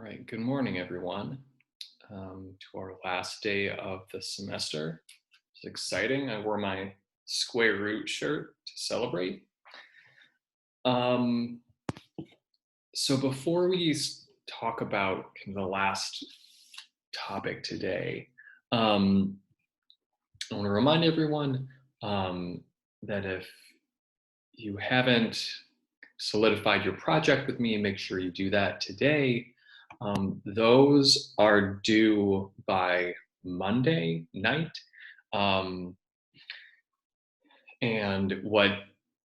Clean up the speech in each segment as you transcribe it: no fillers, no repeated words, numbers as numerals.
right, good morning, everyone. To our last day of the semester. It's exciting. I wore my square root shirt to celebrate. Um, so before we talk about kind of the last topic today, um, I want to remind everyone that if you haven't solidified your project with me, make sure you do that today. Those are due by Monday night. Um, and what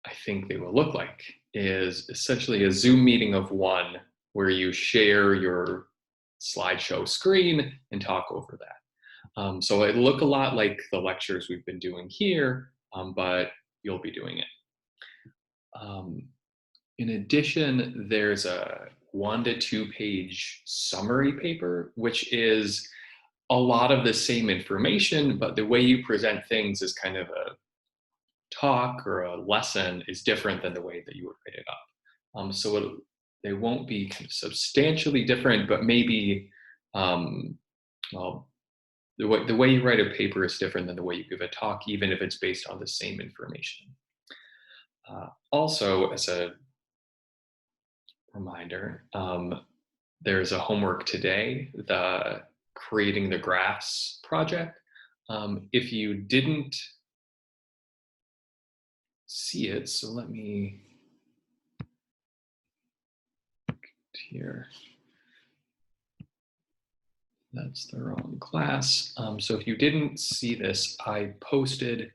I think they will look like is essentially a Zoom meeting of one where you share your slideshow screen and talk over that. So it look a lot like the lectures we've been doing here, but you'll be doing it. Um, In addition, there's a 1 to 2 page summary paper, which is a lot of the same information, but the way you present things is kind of a talk or a lesson is different than the way that you would write it up. They won't be kind of substantially different, but maybe, um, well, the way you write a paper is different than the way you give a talk, even if it's based on the same information. Also, as a reminder, there's a homework today, the creating the graphs project. If you didn't see it, so let me here. That's the wrong class. So if you didn't see this, I posted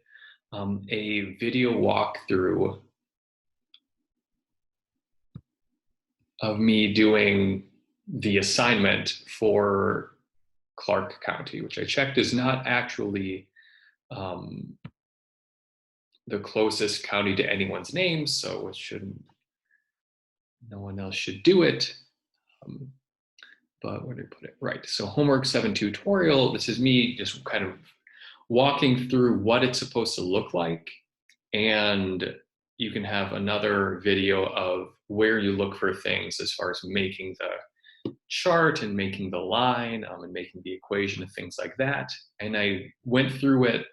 a video walkthrough of me doing the assignment for Clark County, which I checked is not actually the closest county to anyone's name, so no one else should do it. But where did I put it? Right, so homework 7 tutorial, this is me just kind of walking through what it's supposed to look like. And you can have another video of where you look for things as far as making the chart and making the line and making the equation and things like that. And I went through it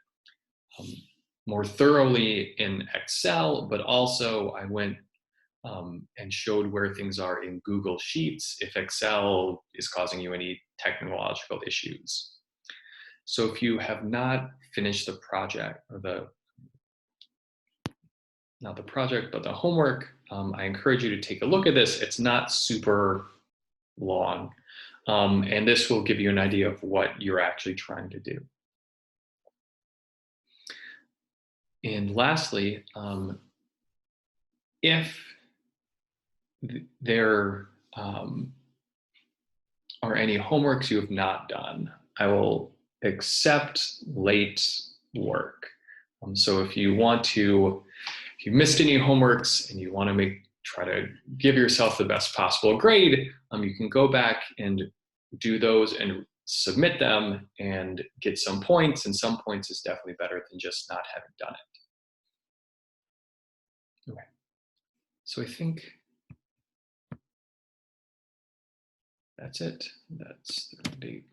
more thoroughly in Excel, but also I went and showed where things are in Google Sheets if Excel is causing you any technological issues. So if you have not finished the project, or not the project, but the homework, I encourage you to take a look at this. It's not super long, and this will give you an idea of what you're actually trying to do. And lastly, if there are any homeworks you have not done, I will accept late work. So if you missed any homeworks and you want to try to give yourself the best possible grade, you can go back and do those and submit them and get some points, and some points is definitely better than just not having done it. Okay, so I think that's it. That's the date.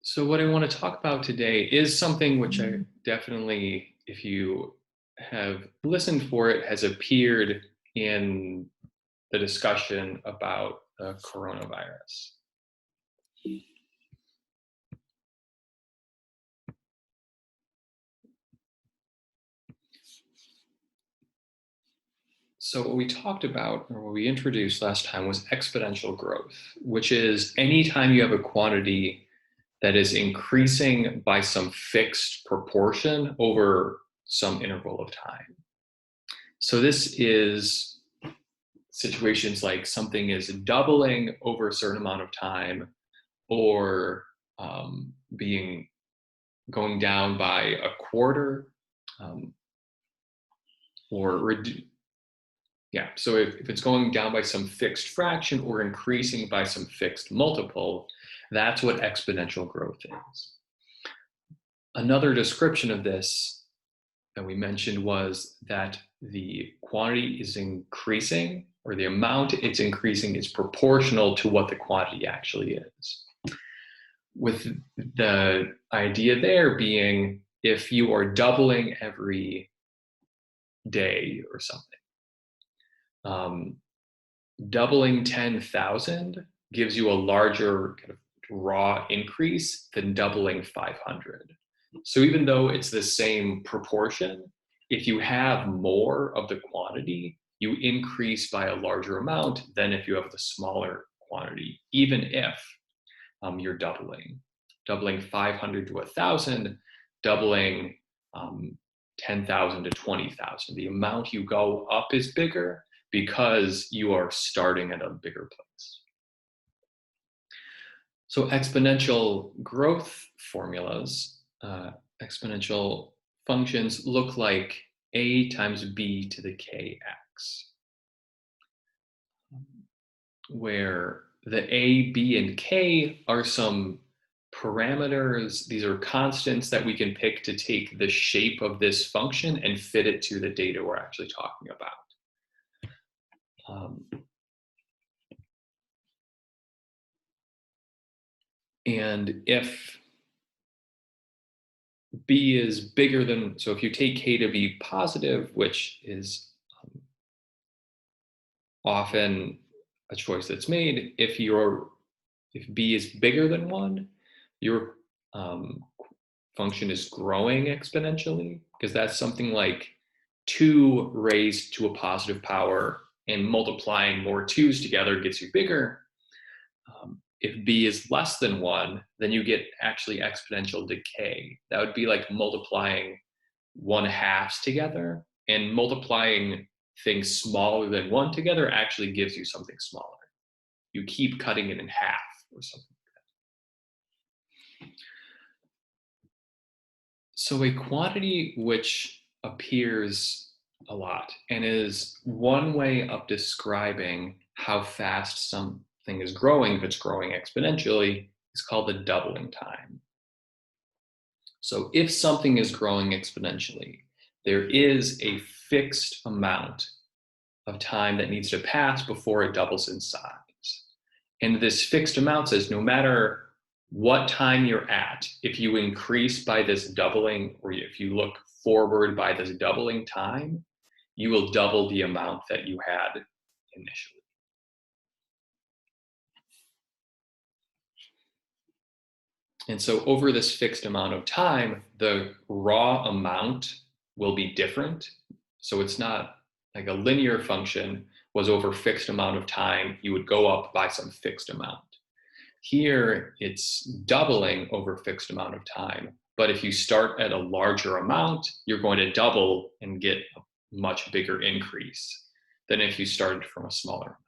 So what I want to talk about today is something which I definitely, if you have listened for it, has appeared in the discussion about the coronavirus. So what we talked about, or what we introduced last time, was exponential growth, which is anytime you have a quantity that is increasing by some fixed proportion over some interval of time. So this is situations like something is doubling over a certain amount of time, or going down by a quarter, or yeah, so if it's going down by some fixed fraction or increasing by some fixed multiple, that's what exponential growth is. Another description of this that we mentioned was that the quantity is increasing or the amount it's increasing is proportional to what the quantity actually is. With the idea there being, if you are doubling every day or something, doubling 10,000 gives you a larger kind of raw increase than doubling 500. So even though it's the same proportion, if you have more of the quantity, you increase by a larger amount than if you have the smaller quantity, even if you're doubling 500 to 1,000, doubling 10,000 to 20,000. The amount you go up is bigger because you are starting at a bigger place. So exponential growth formulas, exponential functions look like a times b to the kx, where the a, b, and k are some parameters. These are constants that we can pick to take the shape of this function and fit it to the data we're actually talking about. And if b is bigger than, so if you take k to be positive, which is often a choice that's made, if b is bigger than 1, your function is growing exponentially, because that's something like 2 raised to a positive power, and multiplying more 2's together gets you bigger. If b is less than 1, then you get actually exponential decay. That would be like multiplying 1/2s together, and multiplying things smaller than 1 together actually gives you something smaller. You keep cutting it in half or something like that. So a quantity which appears a lot and is one way of describing how fast something is growing, if it's growing exponentially, is called the doubling time. So if something is growing exponentially, there is a fixed amount of time that needs to pass before it doubles in size. And this fixed amount says no matter what time you're at, if you increase by this doubling, or if you look forward by this doubling time, you will double the amount that you had initially. And so over this fixed amount of time, the raw amount will be different. So it's not like a linear function was over fixed amount of time, you would go up by some fixed amount. Here, it's doubling over fixed amount of time. But if you start at a larger amount, you're going to double and get a much bigger increase than if you started from a smaller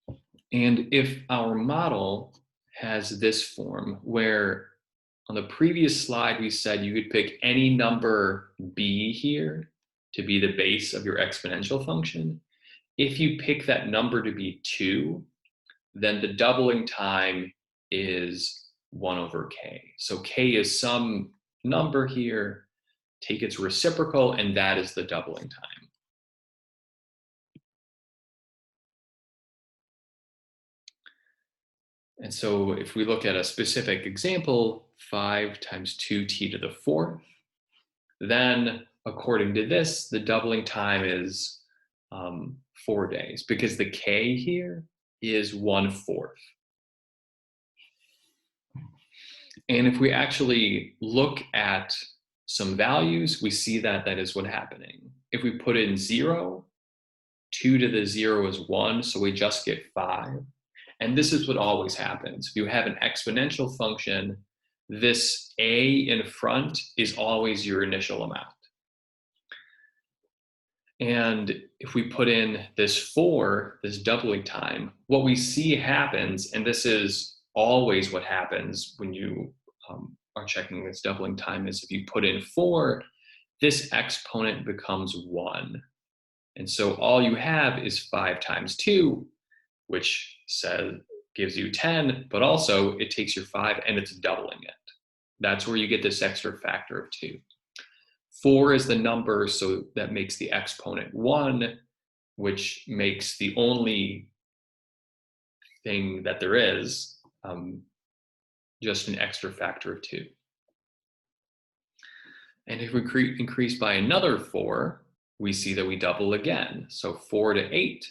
amount. And if our model has this form, where on the previous slide we said you could pick any number b here to be the base of your exponential function. If you pick that number to be 2, then the doubling time is 1/k. So k is some number here, take its reciprocal, and that is the doubling time. And so if we look at a specific example, 5 times 2t to the 4th, then according to this, the doubling time is 4 days, because the k here is 1/4. And if we actually look at some values, we see that that is what's happening. If we put in 0, 2 to the 0 is 1, so we just get 5. And this is what always happens. If you have an exponential function, this a in front is always your initial amount. And if we put in this 4, this doubling time, what we see happens, and this is always what happens when you are checking this doubling time, is if you put in 4, this exponent becomes 1. And so all you have is 5 times 2, which gives you 10, but also it takes your 5 and it's doubling it. That's where you get this extra factor of 2. 4 is the number, so that makes the exponent 1. which makes the only thing that there is just an extra factor of 2. And if we increase by another 4, we see that we double again. So 4 to 8,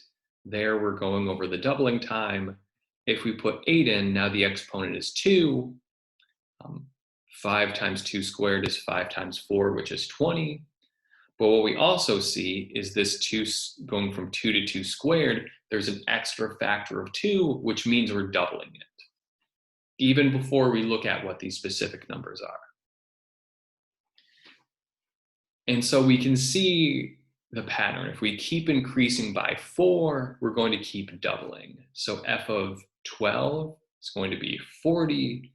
there we're going over the doubling time. If we put 8 in, now the exponent is 2. 5 times 2 squared is 5 times 4, which is 20. But what we also see is this 2 going from 2 to 2 squared, there's an extra factor of 2, which means we're doubling it, even before we look at what these specific numbers are. And so we can see the pattern. If we keep increasing by 4, we're going to keep doubling. So f of 12 is going to be 40.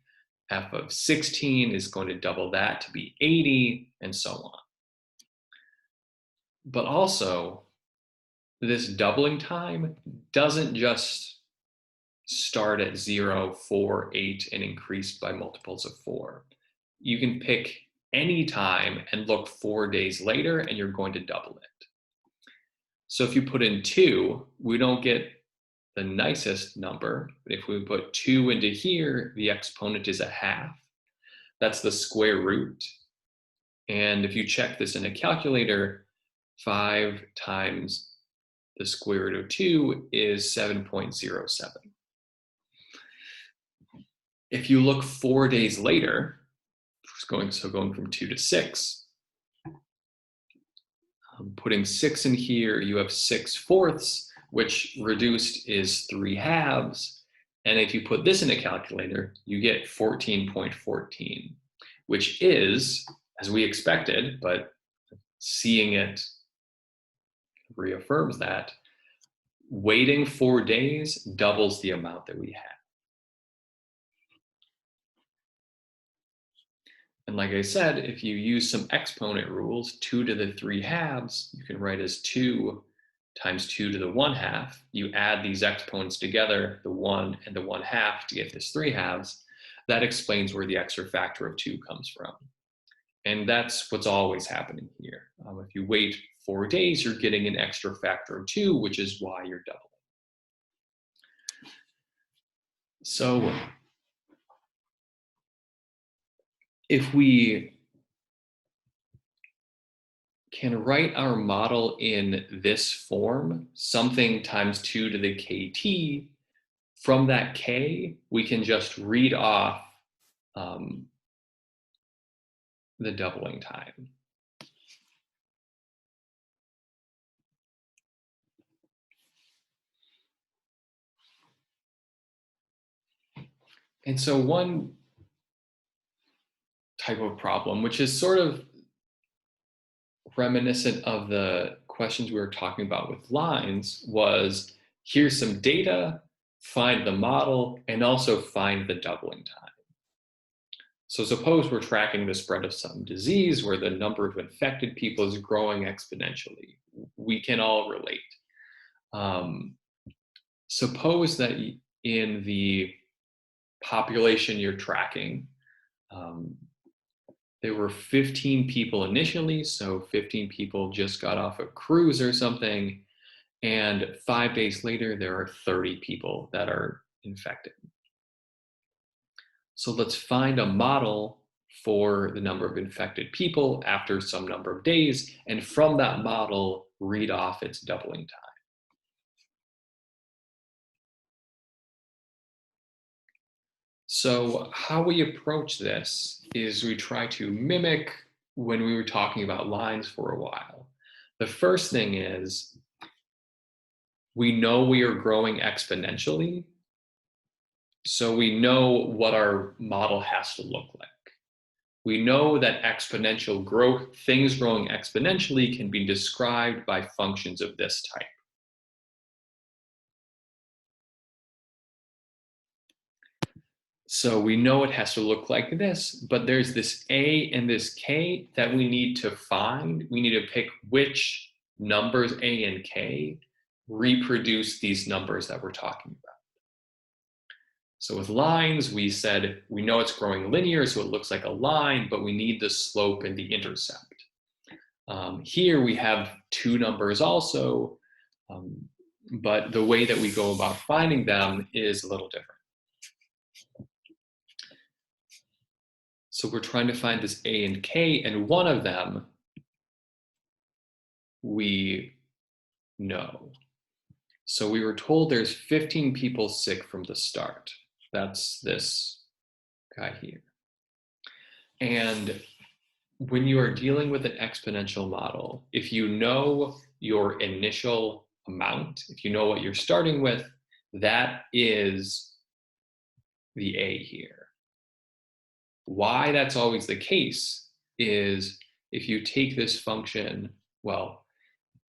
F of 16 is going to double that to be 80, and so on. But also, this doubling time doesn't just start at 0, 4, 8, and increase by multiples of 4. You can pick any time and look 4 days later, and you're going to double it. So if you put in 2, we don't get the nicest number. But if we put 2 into here, the exponent is a half. That's the square root. And if you check this in a calculator, 5 times the square root of 2 is 7.07. If you look 4 days later, going from 2 to 6, putting 6 in here, you have 6/4, which reduced is 3/2. And if you put this in a calculator, you get 14.14, which is, as we expected, but seeing it reaffirms that, waiting 4 days doubles the amount that we have. And like I said, if you use some exponent rules, 2 to the 3/2, you can write as 2 times 2 to the 1/2. You add these exponents together, the 1 and the 1/2, to get this 3/2. That explains where the extra factor of 2 comes from. And that's what's always happening here. If you wait 4 days, you're getting an extra factor of 2, which is why you're doubling. So if we can write our model in this form, something times 2 to the kt, from that k, we can just read off the doubling time. And so one type of problem, which is sort of reminiscent of the questions we were talking about with lines, was here's some data, find the model, and also find the doubling time. So suppose we're tracking the spread of some disease where the number of infected people is growing exponentially. We can all relate. Suppose that in the population you're tracking, there were 15 people initially, so 15 people just got off a cruise or something, and 5 days later there are 30 people that are infected. So let's find a model for the number of infected people after some number of days, and from that model, read off its doubling time. So how we approach this is we try to mimic when we were talking about lines for a while. The first thing is we know we are growing exponentially, so we know what our model has to look like. We know that exponential growth, things growing exponentially, can be described by functions of this type. So we know it has to look like this, but there's this a and this k that we need to find. We need to pick which numbers a and k reproduce these numbers that we're talking about. So with lines, we said we know it's growing linear, so it looks like a line, but we need the slope and the intercept. Here we have two numbers also. But the way that we go about finding them is a little different. So we're trying to find this A and K, and one of them we know. So we were told there's 15 people sick from the start. That's this guy here. And when you are dealing with an exponential model, if you know your initial amount, if you know what you're starting with, that is the A here. Why that's always the case is if you take this function, well,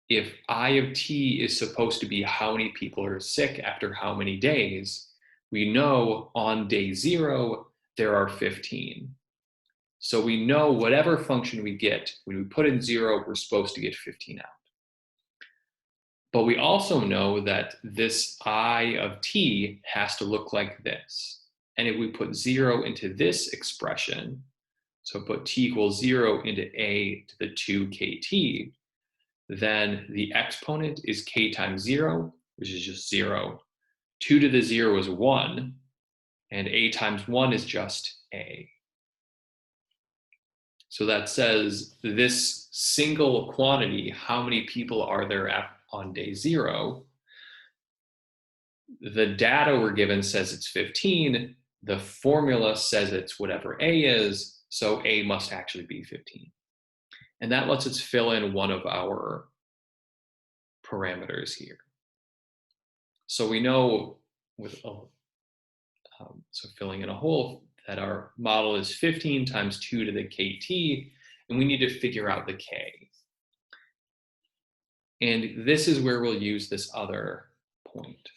if I of t is supposed to be how many people are sick after how many days, we know on day 0, there are 15. So we know whatever function we get, when we put in 0, we're supposed to get 15 out. But we also know that this I of t has to look like this. And if we put 0 into this expression, so put t equals 0 into a to the 2kt, then the exponent is k times 0, which is just 0. 2 to the 0 is 1, and a times 1 is just a. So that says this single quantity, how many people are there on day 0, the data we're given says it's 15, the formula says it's whatever a is, so a must actually be 15. And that lets us fill in one of our parameters here. So we know with so filling in a hole that our model is 15 times 2 to the kt, and we need to figure out the k. And this is where we'll use this other point.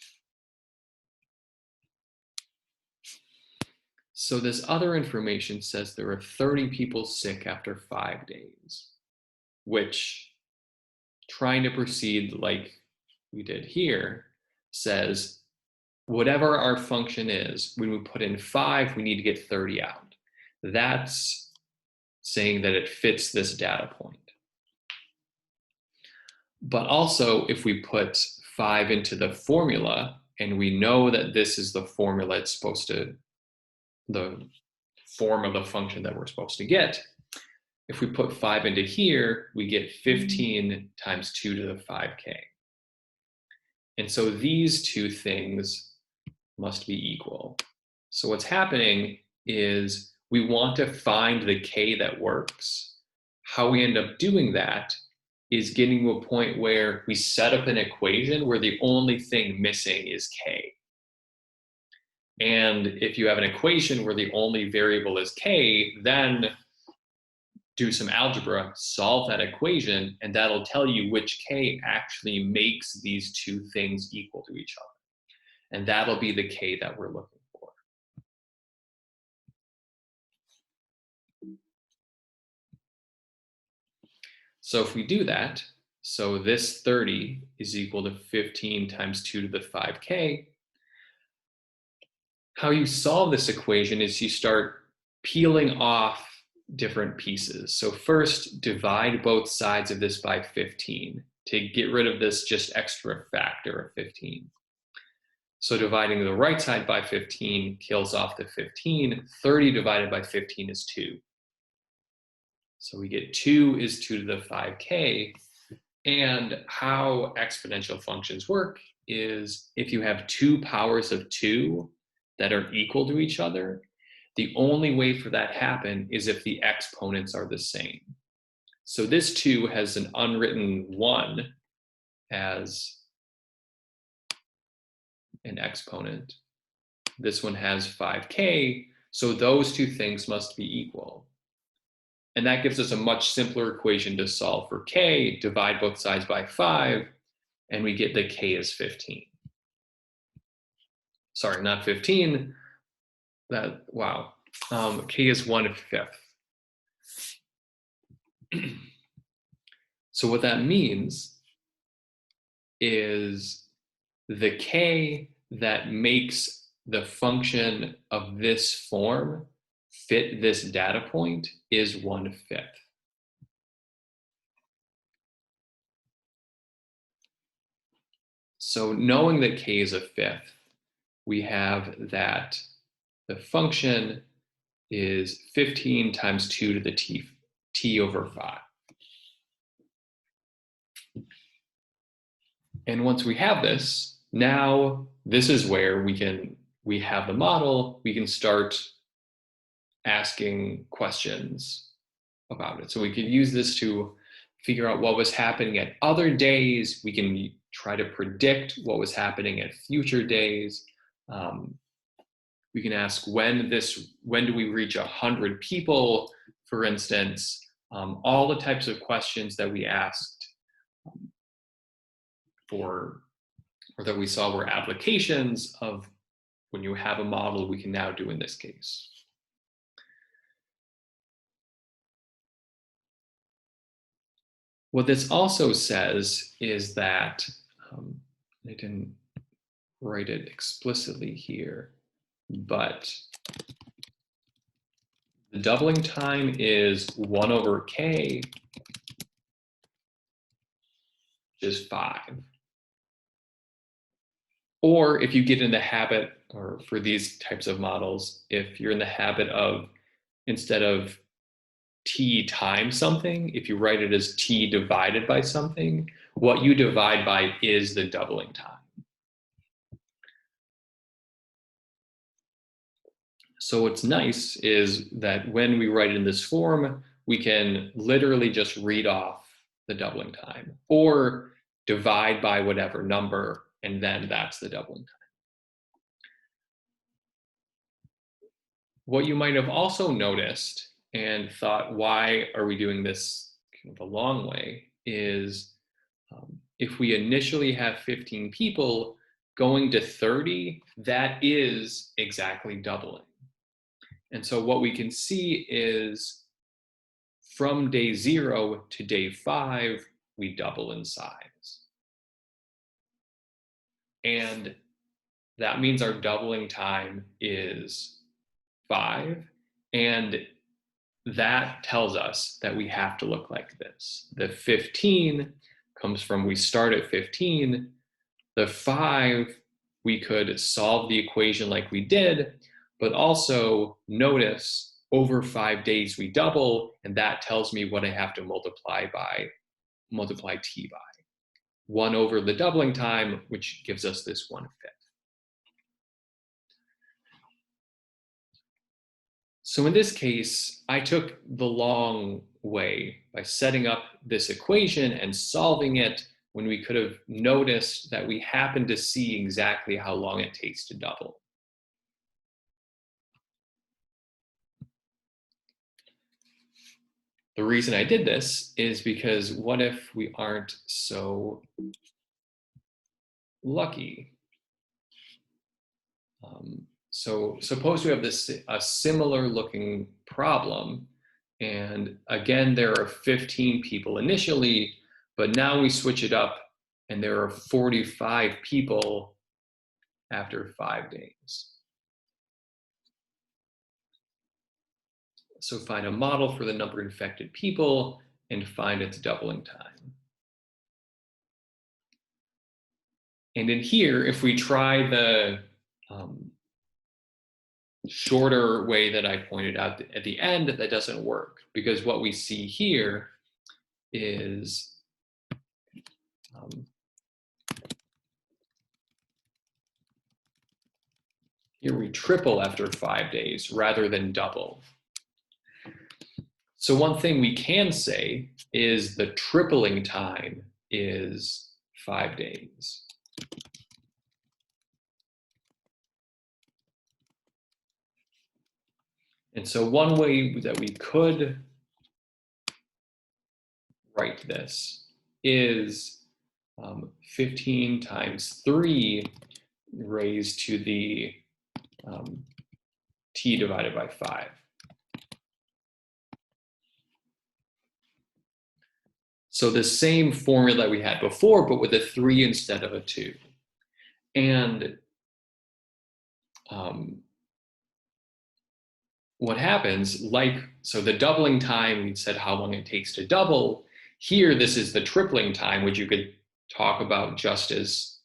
So this other information says there are 30 people sick after 5 days, which, trying to proceed like we did here, says whatever our function is, when we put in 5, we need to get 30 out. That's saying that it fits this data point. But also, if we put 5 into the formula, and we know that this is the formula it's supposed to, the form of the function that we're supposed to get, if we put 5 into here, we get 15 times 2 to the 5k. And so these two things must be equal. So what's happening is we want to find the k that works. How we end up doing that is getting to a point where we set up an equation where the only thing missing is k. And if you have an equation where the only variable is k, then do some algebra, solve that equation, and that'll tell you which k actually makes these two things equal to each other. And that'll be the k that we're looking for. So if we do that, so this 30 is equal to 15 times 2 to the 5k, how you solve this equation is you start peeling off different pieces. So first, divide both sides of this by 15 to get rid of this just extra factor of 15. So dividing the right side by 15 kills off the 15. 30 divided by 15 is 2. So we get 2 is 2 to the 5k. And how exponential functions work is if you have 2 powers of 2 that are equal to each other, the only way for that to happen is if the exponents are the same. So this 2 has an unwritten 1 as an exponent. This one has 5k, so those two things must be equal. And that gives us a much simpler equation to solve for k. Divide both sides by 5, and we get the k is 15. Sorry, not 15. That, wow. K is 1/5. So what that means is the k that makes the function of this form fit this data point is 1/5. So knowing that k is a fifth, we have that the function is 15 times 2 to the t over 5. And once we have this, now this is where we have the model, we can start asking questions about it. So we could use this to figure out what was happening at other days. We can try to predict what was happening at future days. We can ask when do we reach 100 people, for instance. All the types of questions that we asked or that we saw were applications of when you have a model, we can now do in this case. What this also says is that, I didn't write it explicitly here, but the doubling time is 1 over k, which is 5. Or if you get in the habit, or for these types of models, if you're in the habit of, instead of t times something, if you write it as t divided by something, what you divide by is the doubling time. So what's nice is that when we write it in this form, we can literally just read off the doubling time or divide by whatever number, and then that's the doubling time. What you might have also noticed and thought, why are we doing this kind of a long way, is if we initially have 15 people, going to 30, that is exactly doubling. And so what we can see is from day 0 to day 5, we double in size. And that means our doubling time is 5. And that tells us that we have to look like this. The 15 comes from we start at 15. The 5, we could solve the equation like we did, but also notice over 5 days we double, and that tells me what I have to multiply t by. 1 over the doubling time, which gives us this 1/5. So in this case, I took the long way by setting up this equation and solving it when we could have noticed that we happen to see exactly how long it takes to double. The reason I did this is because what if we aren't so lucky? So suppose we have a similar looking problem, and again, there are 15 people initially, but now we switch it up and there are 45 people after 5 days. So find a model for the number of infected people and find its doubling time. And in here, if we try the shorter way that I pointed out at the end, that doesn't work, because what we see here is here we triple after 5 days rather than double. So one thing we can say is the tripling time is 5 days. And so one way that we could write this is 15 times 3 raised to the t divided by 5. So the same formula we had before, but with a 3 instead of a 2. And what happens, so the doubling time, we said how long it takes to double. Here, this is the tripling time, which you could talk about just as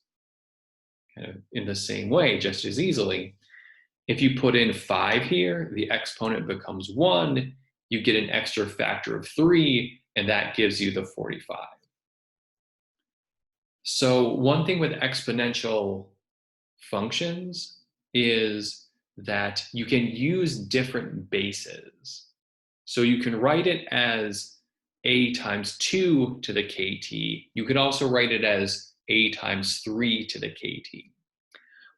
kind of in the same way, just as easily. If you put in 5 here, the exponent becomes 1, you get an extra factor of 3, and that gives you the 45. So one thing with exponential functions is that you can use different bases. So you can write it as a times 2 to the kt. You could also write it as a times 3 to the kt.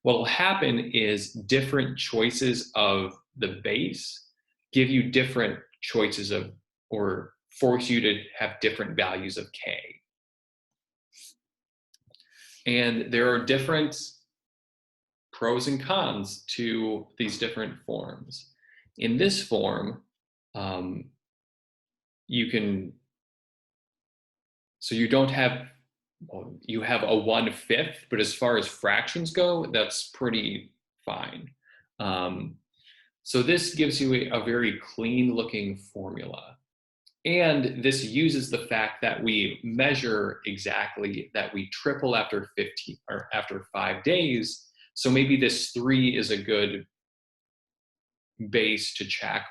What will happen is different choices of the base give you different choices of, or force you to have different values of k. And there are different pros and cons to these different forms. In this form, you don't have, well, you have a 1/5, but as far as fractions go, that's pretty fine. So this gives you a very clean looking formula. And this uses the fact that we measure exactly, that we triple after 15 or after 5 days. So maybe this 3 is a good base to check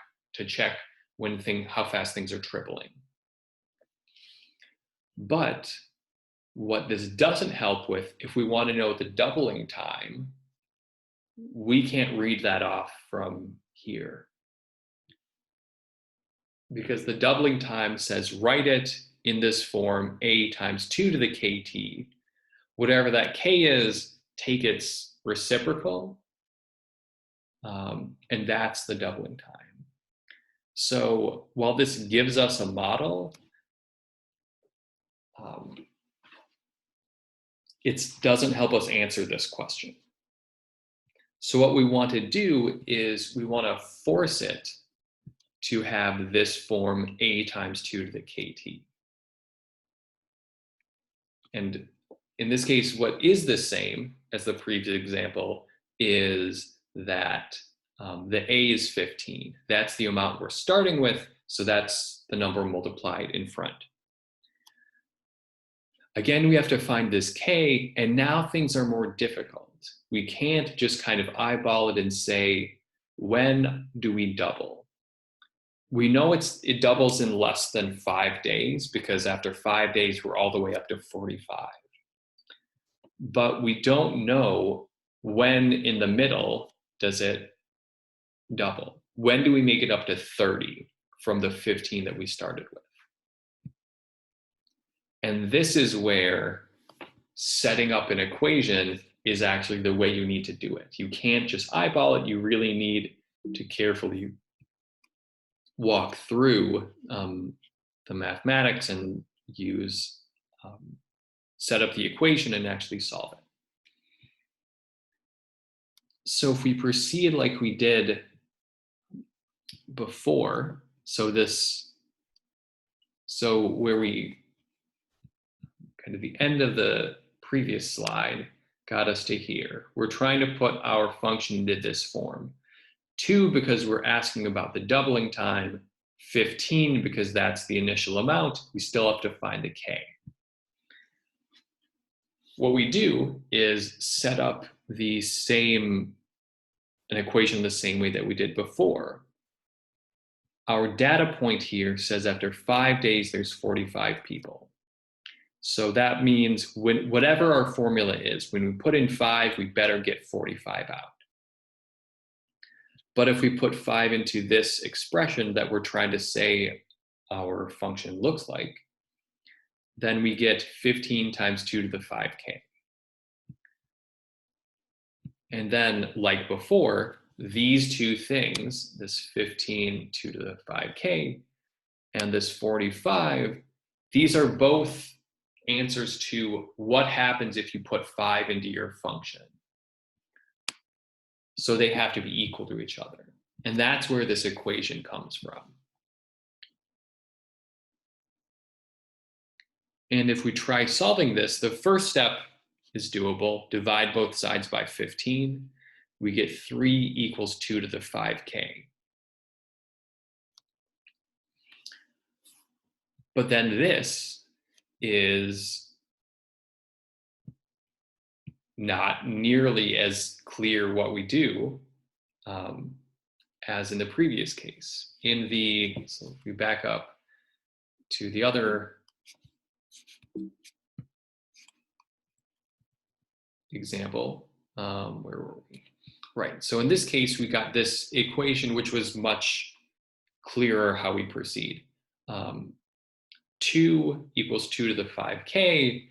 how fast things are tripling. But what this doesn't help with, if we want to know the doubling time, we can't read that off from here. Because the doubling time says write it in this form, a times 2 to the kt. Whatever that k is, take its reciprocal, and that's the doubling time. So while this gives us a model, it doesn't help us answer this question. So what we want to do is we want to force it to have this form, a times 2 to the kt. And in this case, what is the same as the previous example is that the a is 15. That's the amount we're starting with, so that's the number multiplied in front. Again, we have to find this k, and now things are more difficult. We can't just kind of eyeball it and say, when do we double? We know it doubles in less than 5 days, because after 5 days, we're all the way up to 45. But we don't know when in the middle does it double. When do we make it up to 30 from the 15 that we started with? And this is where setting up an equation is actually the way you need to do it. You can't just eyeball it. You really need to carefully walk through the mathematics and set up the equation and actually solve it. So if we proceed like we did before, where we kind of the end of the previous slide got us to here. We're trying to put our function into this form. 2 because we're asking about the doubling time, 15 because that's the initial amount. We still have to find the k. What we do is set up an equation the same way that we did before. Our data point here says after 5 days, there's 45 people. So that means whatever our formula is, when we put in 5, we better get 45 out. But if we put 5 into this expression that we're trying to say our function looks like, then we get 15 times 2 to the 5k. And then, like before, these two things, this 15 2 to the 5k and this 45, these are both answers to what happens if you put 5 into your function. So they have to be equal to each other. And that's where this equation comes from. And if we try solving this, the first step is doable. Divide both sides by 15. We get 3 equals 2 to the 5k. But then this is not nearly as clear what we do as in the previous case. So if we back up to the other example, where were we? Right, so in this case, we got this equation, which was much clearer how we proceed. 2 equals 2 to the 5k.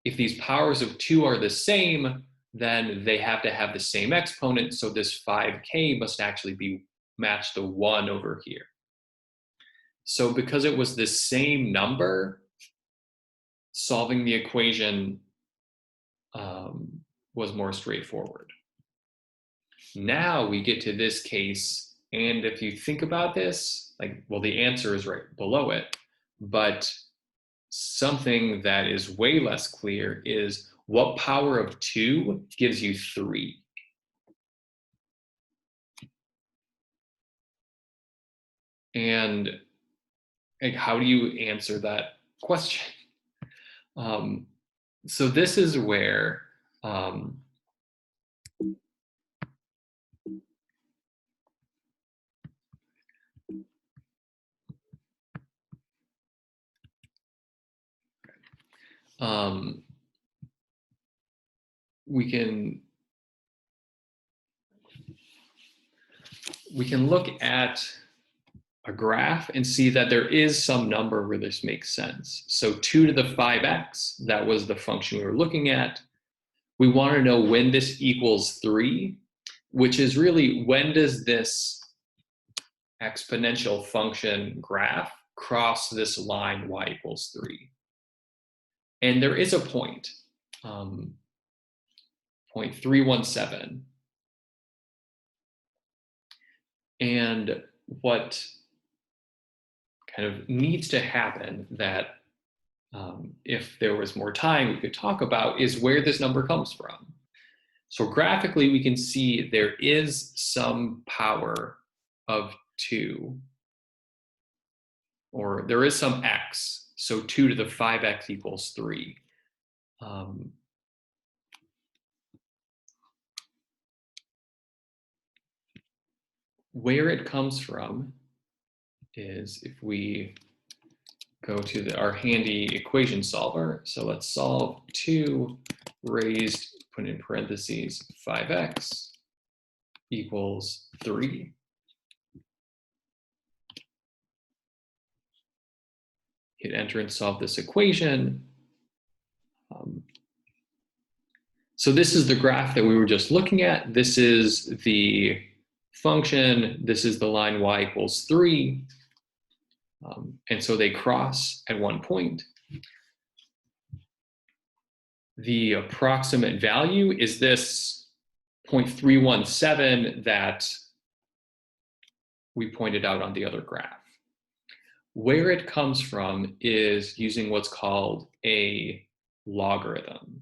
If these powers of 2 are the same, then they have to have the same exponent, so this 5k must actually match the 1 over here. So because it was the same number, solving the equation was more straightforward. Now we get to this case, and if you think about this, well, the answer is right below it, but something that is way less clear is what power of 2 gives you 3? And how do you answer that question? So this is where we can look at a graph and see that there is some number where this makes sense. So 2 to the 5x, that was the function we were looking at. We want to know when this equals 3, which is really when does this exponential function graph cross this line y equals 3. And there is a point, 0.317. And what kind of needs to happen that if there was more time we could talk about is where this number comes from. So graphically we can see there is some power of 2, or there is some x, so 2 to the 5x equals 3. Where it comes from is if we go to our handy equation solver. So let's solve 2 raised, put in parentheses, 5x equals 3. Hit enter and solve this equation. So this is the graph that we were just looking at. This is the function. This is the line y equals 3. And so they cross at one point. The approximate value is this 0.317 that we pointed out on the other graph. Where it comes from is using what's called a logarithm.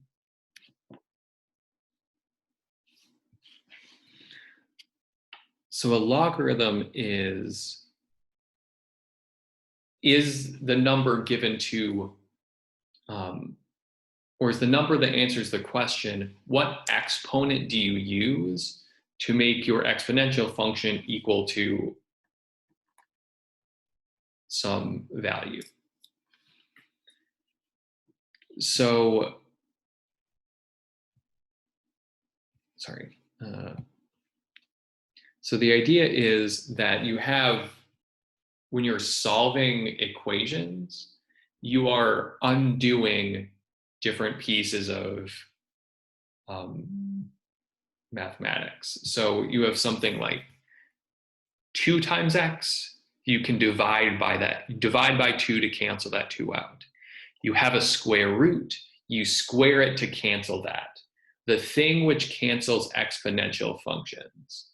So a logarithm is the number given to, or is the number that answers the question, what exponent do you use to make your exponential function equal to some value? So, so the idea is that you have, when you're solving equations, you are undoing different pieces of mathematics. So you have something like 2 times x, you can divide by that. Divide by 2 to cancel that 2 out. You have a square root, you square it to cancel that. The thing which cancels exponential functions.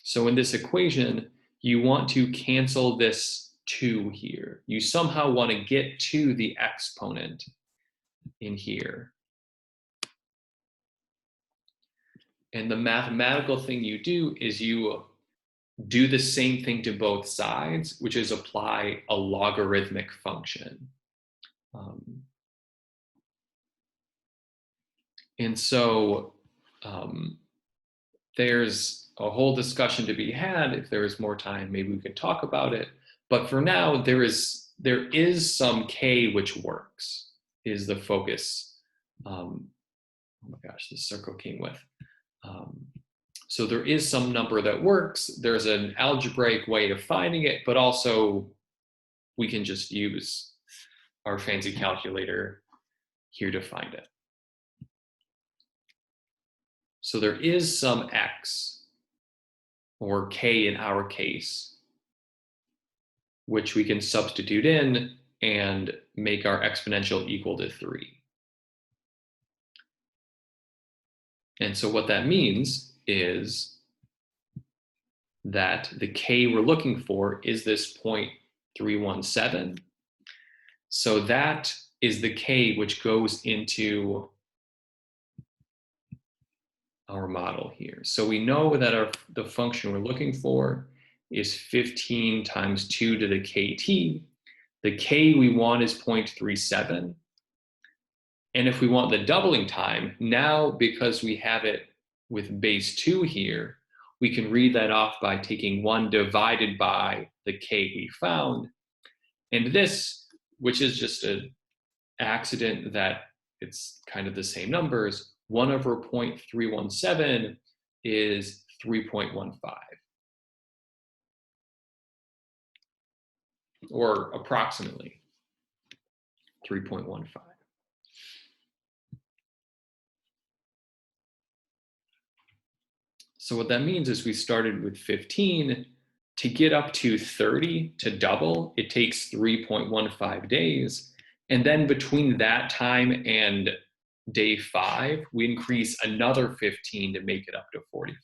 So in this equation, you want to cancel this 2 here. You somehow want to get to the exponent in here. And the mathematical thing you do is you do the same thing to both sides, which is apply a logarithmic function. And so there's a whole discussion to be had. If there is more time, maybe we could talk about it. But for now, there is some K which works, is the focus. Oh my gosh, this circle came with. So there is some number that works. There's an algebraic way of finding it, but also we can just use our fancy calculator here to find it. So there is some X, or K in our case, which we can substitute in and make our exponential equal to 3. And so what that means is that the K we're looking for is this 0.317. So that is the K which goes into our model here. So we know that the function we're looking for is 15 times 2 to the kt. The K we want is 0.37. And if we want the doubling time, now because we have it with base 2 here, we can read that off by taking 1 divided by the K we found. And this, which is just an accident that it's kind of the same numbers, 1 over 0.317 is 3.15, or approximately 3.15. So what that means is we started with 15. To get up to 30, to double, it takes 3.15 days. And then between that time and day 5, we increase another 15 to make it up to 45.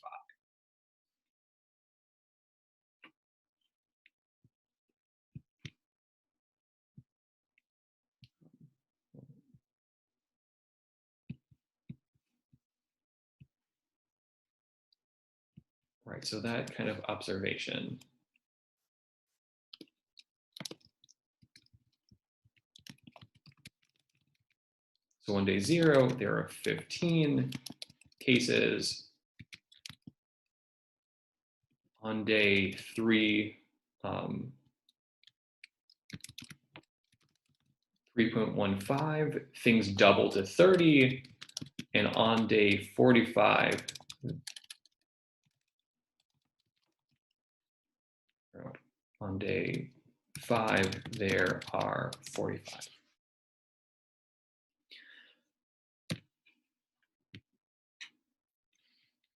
Right, so that kind of observation. So on day 0, there are 15 cases. On day 3, 3.15, things double to 30. And on day 45, on day 5, there are 45.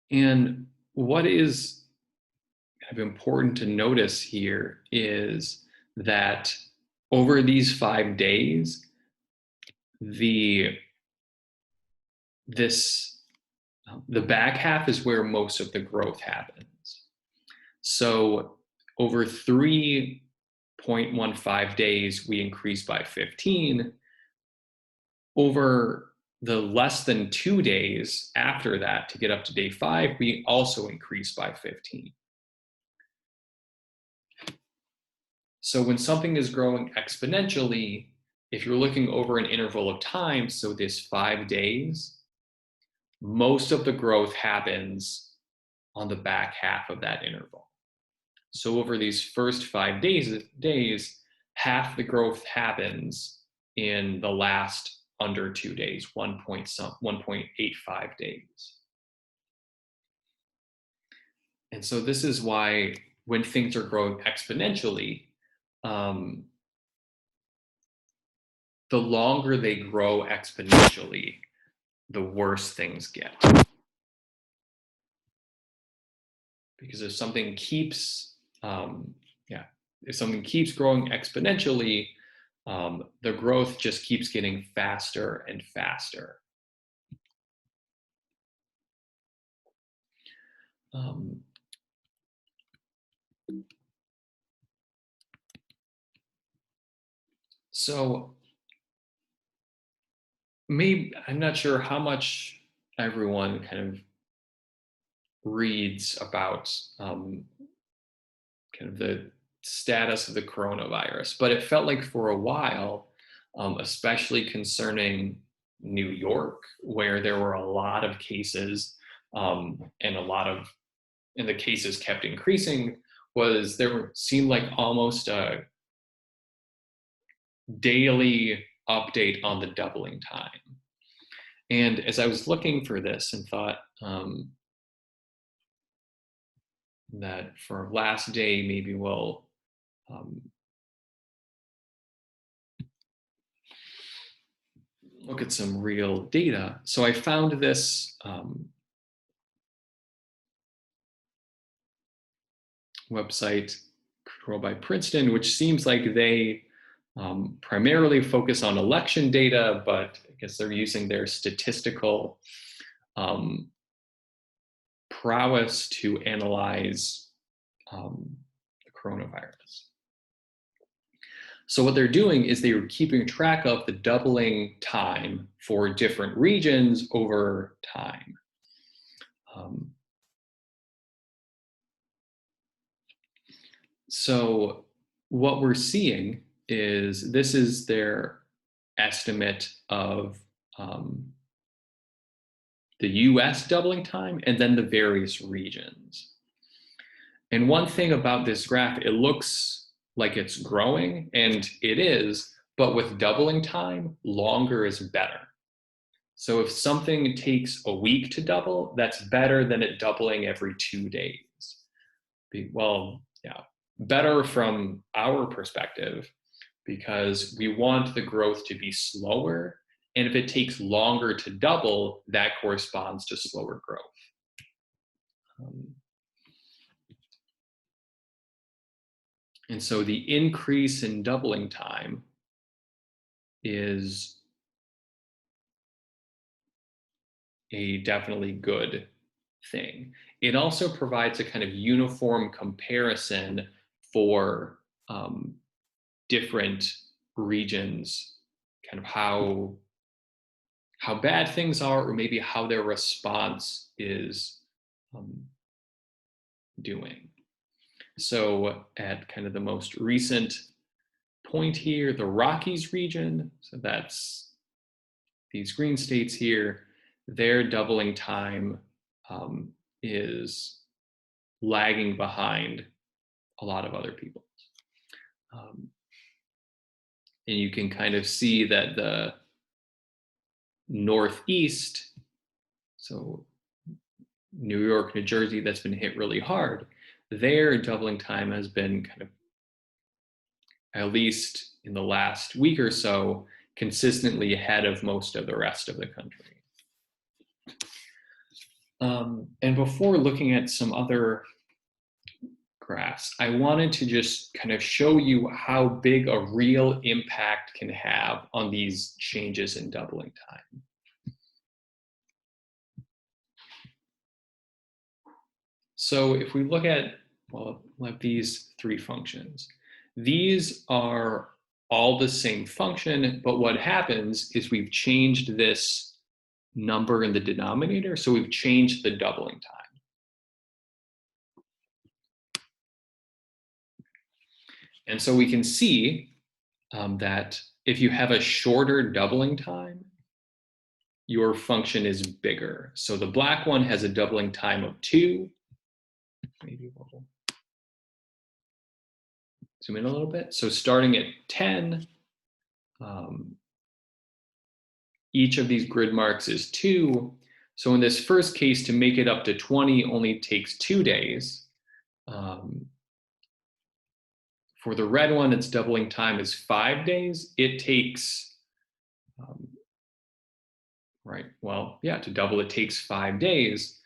And what is kind of important to notice here is that over these 5 days, the back half is where most of the growth happens. So over 3.15 days, we increase by 15. Over the less than 2 days after that, to get up to day 5, we also increase by 15. So when something is growing exponentially, if you're looking over an interval of time, so this 5 days, most of the growth happens on the back half of that interval. So over these first 5 days, half the growth happens in the last under 2 days, 1.85 days. And so this is why when things are growing exponentially, the longer they grow exponentially, the worse things get. Because if something keeps, if something keeps growing exponentially, the growth just keeps getting faster and faster. So maybe, I'm not sure how much everyone kind of reads about kind of the status of the coronavirus, but it felt like for a while, especially concerning New York, where there were a lot of cases, and the cases kept increasing, was there seemed like almost a daily update on the doubling time. And as I was looking for this and thought that for last day, maybe we'll look at some real data. So I found this website controlled by Princeton, which seems like they primarily focus on election data, but I guess they're using their statistical prowess to analyze the coronavirus. So what they're doing is they are keeping track of the doubling time for different regions over time. So what we're seeing is this is their estimate of the US doubling time and then the various regions. And one thing about this graph, it looks like it's growing, and it is, but with doubling time, longer is better. So if something takes a week to double, that's better than it doubling every 2 days. Well, yeah, better from our perspective, because we want the growth to be slower. And if it takes longer to double, that corresponds to slower growth. And so the increase in doubling time is a definitely good thing. It also provides a kind of uniform comparison for different regions, kind of how bad things are, or maybe how their response is doing. So at kind of the most recent point here, the Rockies region, so that's these green states here, their doubling time is lagging behind a lot of other people's. And you can kind of see that the Northeast, so New York, New Jersey, that's been hit really hard, their doubling time has been kind of, at least in the last week or so, consistently ahead of most of the rest of the country. And before looking at some other graphs, I wanted to just kind of show you how big a real impact can have on these changes in doubling time. So if we look at, well, like these three functions, these are all the same function, but what happens is we've changed this number in the denominator, so we've changed the doubling time. And so we can see that if you have a shorter doubling time, your function is bigger. So the black one has a doubling time of 2. Maybe we'll zoom in a little bit. So starting at 10, each of these grid marks is 2. So in this first case, to make it up to 20 only takes 2 days. For the red one, its doubling time is 5 days. It takes, to double it takes 5 days.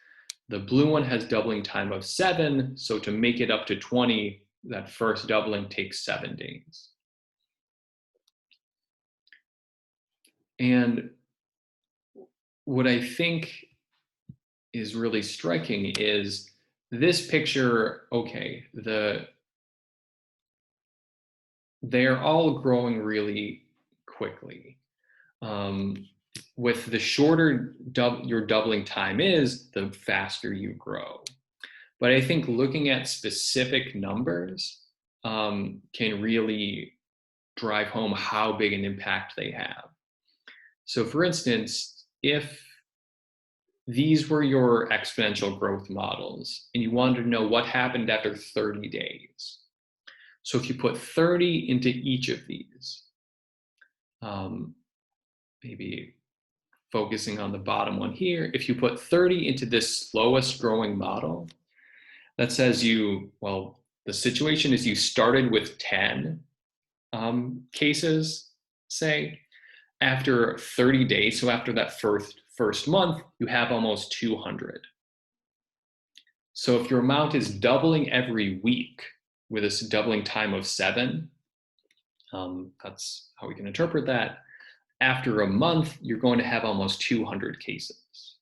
The blue one has doubling time of 7. So to make it up to 20, that first doubling takes 7 days. And what I think is really striking is this picture, okay, they're all growing really quickly. With the shorter your doubling time is, the faster you grow. But I think looking at specific numbers can really drive home how big an impact they have. So for instance, if these were your exponential growth models and you wanted to know what happened after 30 days. So if you put 30 into each of these, maybe focusing on the bottom one here, if you put 30 into this slowest growing model, that says the situation is you started with 10 cases, say, after 30 days, so after that first month, you have almost 200. So if your amount is doubling every week with this doubling time of 7, that's how we can interpret that. After a month, you're going to have almost 200 cases,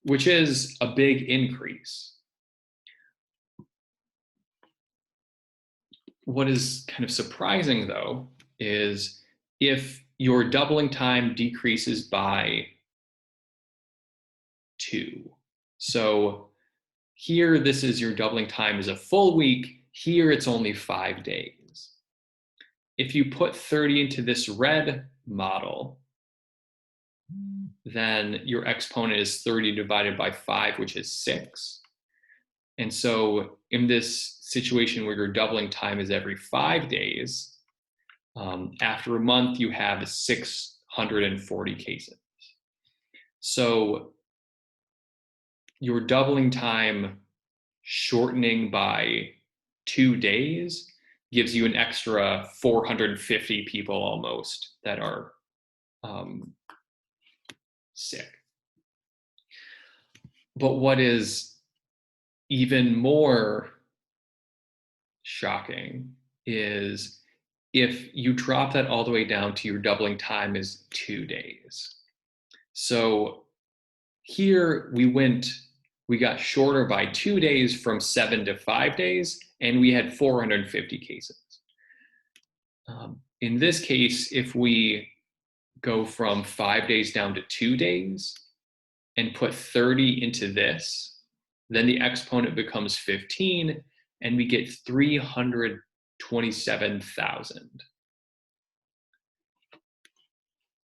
which is a big increase. What is kind of surprising, though, is if your doubling time decreases by 2. So here, this is your doubling time is a full week. Here, it's only 5 days. If you put 30 into this red model, then your exponent is 30 divided by 5, which is 6. And so in this situation where your doubling time is every 5 days, after a month, you have 640 cases. So your doubling time shortening by 2 days gives you an extra 450 people almost that are sick. But what is even more shocking is if you drop that all the way down to your doubling time is 2 days. So here we got shorter by 2 days from 7 to 5 days, and we had 450 cases. In this case, if we go from 5 days down to 2 days and put 30 into this, then the exponent becomes 15, and we get 327,000.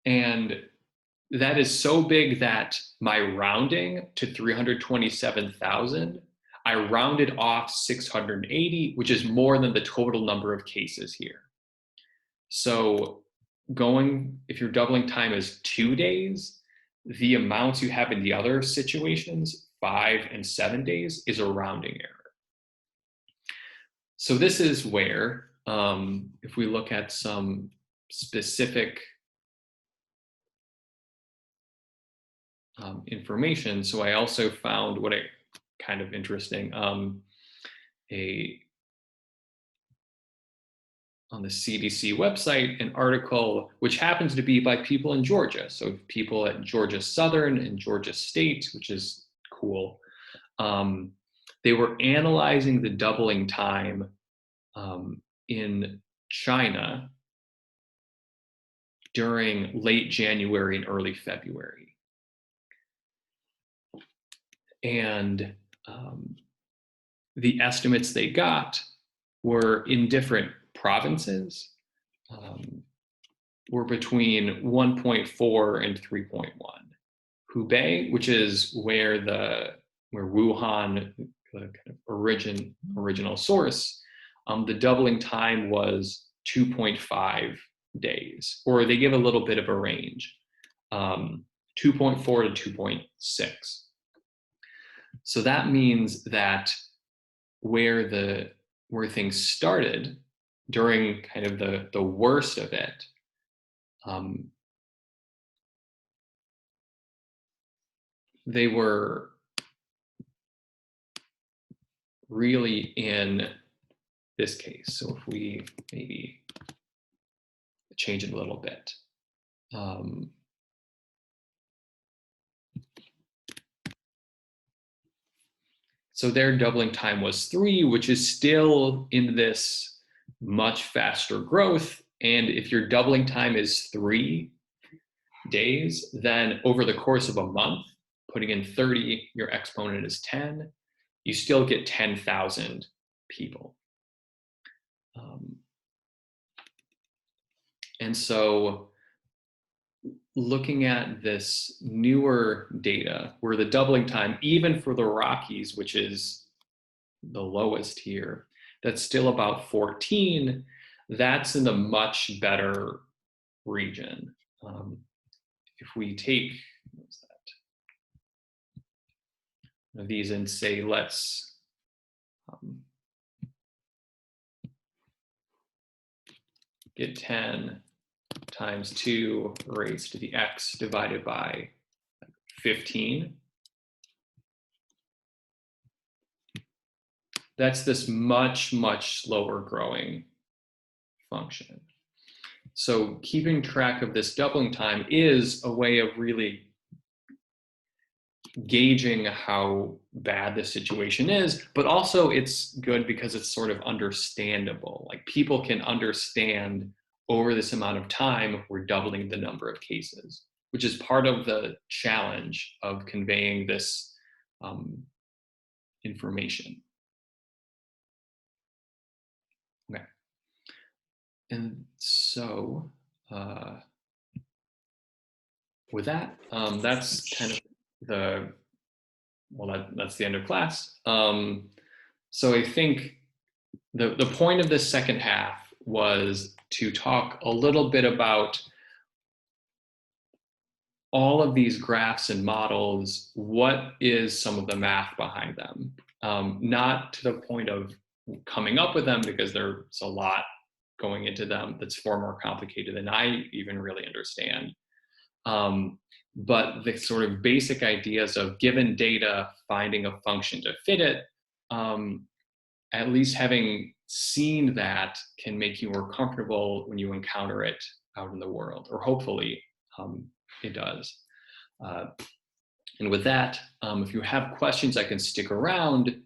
And that is so big that my rounding to 327,000, I rounded off 680, which is more than the total number of cases here. So if your doubling time is 2 days, the amounts you have in the other situations, 5 and 7 days, is a rounding error. So this is where, if we look at some specific information, so I also found what I kind of interesting, on the CDC website, an article which happens to be by people in Georgia. So people at Georgia Southern and Georgia State, which is cool. They were analyzing the doubling time in China during late January and early February. And the estimates they got were in different provinces, were between 1.4 and 3.1. Hubei, which is where Wuhan, the kind of original source, the doubling time was 2.5 days, or they give a little bit of a range, 2.4 to 2.6. So that means that where things started during kind of the worst of it, they were really in this case. So if we maybe change it a little bit. So their doubling time was 3, which is still in this much faster growth. And if your doubling time is 3 days, then over the course of a month, putting in 30, your exponent is 10, you still get 10,000 people. And so looking at this newer data where the doubling time, even for the Rockies, which is the lowest here, that's still about 14, that's in a much better region. If we take these and say, let's get 10 times 2 raised to the x divided by 15. That's this much, much slower growing function. So keeping track of this doubling time is a way of really gauging how bad the situation is, but also it's good because it's sort of understandable. Like people can understand over this amount of time, we're doubling the number of cases, which is part of the challenge of conveying this information. Okay. And so with that, that's kind of that's the end of class. So I think the point of this second half was to talk a little bit about all of these graphs and models. What is some of the math behind them? Not to the point of coming up with them, because there's a lot going into them that's far more complicated than I even really understand. But the sort of basic ideas of given data, finding a function to fit it, at least having seen that can make you more comfortable when you encounter it out in the world, or hopefully it does. And with that, if you have questions, I can stick around